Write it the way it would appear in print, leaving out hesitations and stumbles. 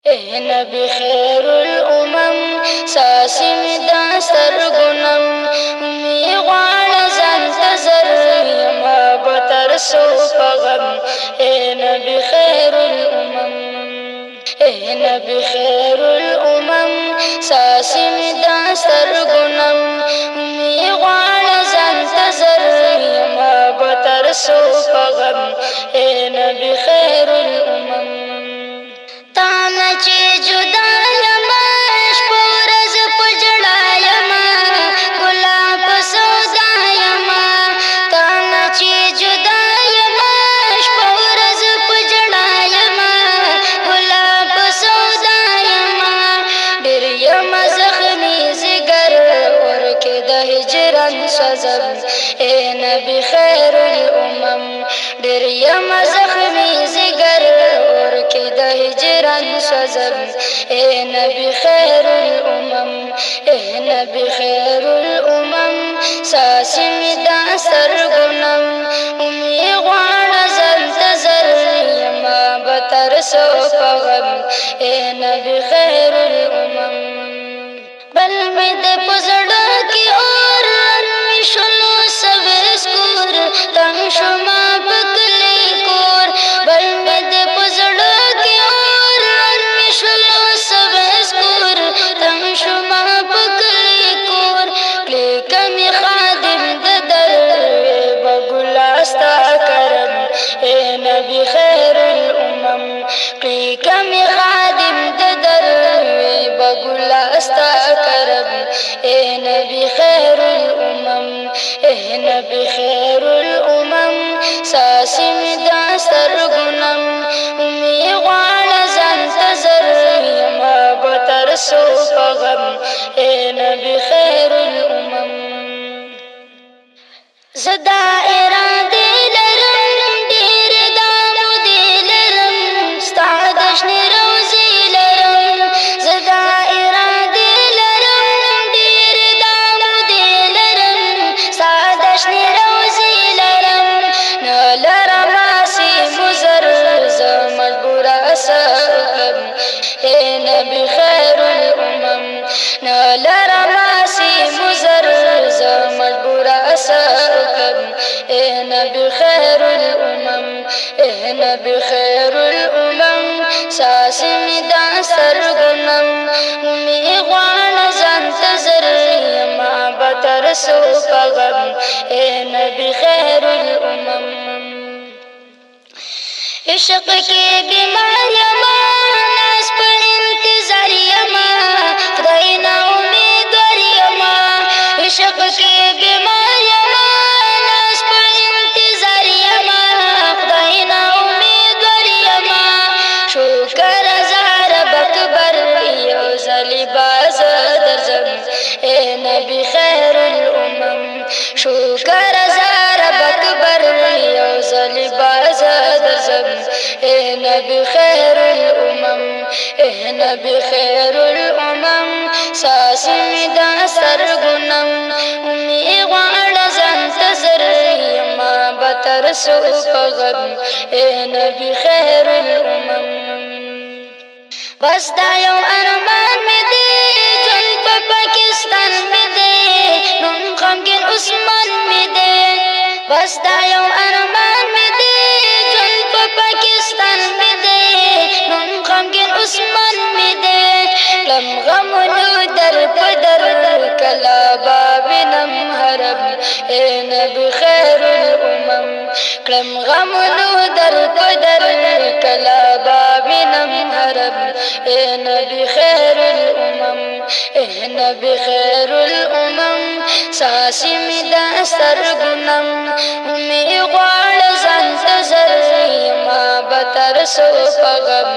ए नबी खैरुल उमम सासी में दास्तर गुनम मी वाण ज़ंतज़र यमा बतर सो पगम ए नबी खैरुल उमम ए नबी खैरुल उमम सासी में दास्तर गुनम मी वाण ज़ंतज़र यमा बतर सो पगम ए नबी खैरुल उमम ताना चे जुदा यमा शपूरज पुजड़ा यमा गुलाब सौदा यमा ताना चे जुदा यमा शपूरज पुजड़ा यमा गुलाब सौदा यमा दिर यमा ज़ख्मी जिगर और के द हिजरन सज़ब ए नबी खैरुल उमम दिर यमा ज़ख्मी जिगर और के द हिजरन सज़ब ए नबी खैरुल उमम ए नबी खैरुल उमम सासी में दास्तर गुनम उम्मी वाण ज़ंतज़र यमा बतर सो पगम ए नबी खैरुल उमम बल में दे पुजड़ा की और मिशुलो सवेस्कुर तंग शुमा बकले कोर बल में दे पुजड़ा की और मिशुलो सवेस्कुर तंग शुमा बकले कोर क्ले कमी खादिम ददर बगुलास्ता करम ए नबी खैरुल उमम क्ले कमी खादिम ददर बगुलास्ता करम ए नबी खैरुल उमम ए नबी खैरुल उमम सासी में दास्तर गुनम उम्मी वाण ज़ंतज़र यमा बतर सो पगम ए नबी खैरुल उमम ज़दा इरादे लरम डेर दामो दे लरम स्तादश ने रोज़े लरम ज़दा इरादे लरम डेर दामो दे लरम स्तादश ने रोज़े लरम न लरमासी मुज़र मजबूरा सकम ए नबी खैरुल उमम न लरमासी मुज़र मजबूरा सकम ए नबी खैरुल उमम ए नबी खैरुल उमम सासी में दास्तर गुनम उम्मी वाण ज़ंतज़र यमा बतर सो पगम ए नबी खैरुल उमम इश्क के बीमार यमा नाज़ पर इंतज़ार यमा खुदाई ना उम्मीदवार यमा इश्क के बीमार यमा नाज़ पर इंतज़ार यमा खुदाई ना उम्मीदवार यमा शुक्र ज़ार बकबर यो ज़ली बाज़ दर्ज़म ए नबी खैरुल उमम शुक्र ज़ार बकबर यो ज़ली बाज़ दर्ज़म ए नबी खैरुल उमम ए नबी खैरुल उमम सासी में दास्तर गुनम उम्मी वाण ज़ंतज़र यमा बतर सो पगम ए नबी खैरुल उमम बस दायो अरमान में दे जुन पाकिस्तान में दे नुन गमगीन उस्मान में दे बस दायो अरमान में दे जुन पाकिस्तान में दे नुन गमगीन उस्मान में दे लम गमनु दर पदर कला बाबिनम हरम ए नबी खैरुल उमम लम गमनु दर पदर कला बाबिनम हरम ए नबी खैरुल उमम ए नबी खैरुल उमम सासी में दास्तर गुनम उम्मी वाण ज़ंतज़र यमा बतर सो पगम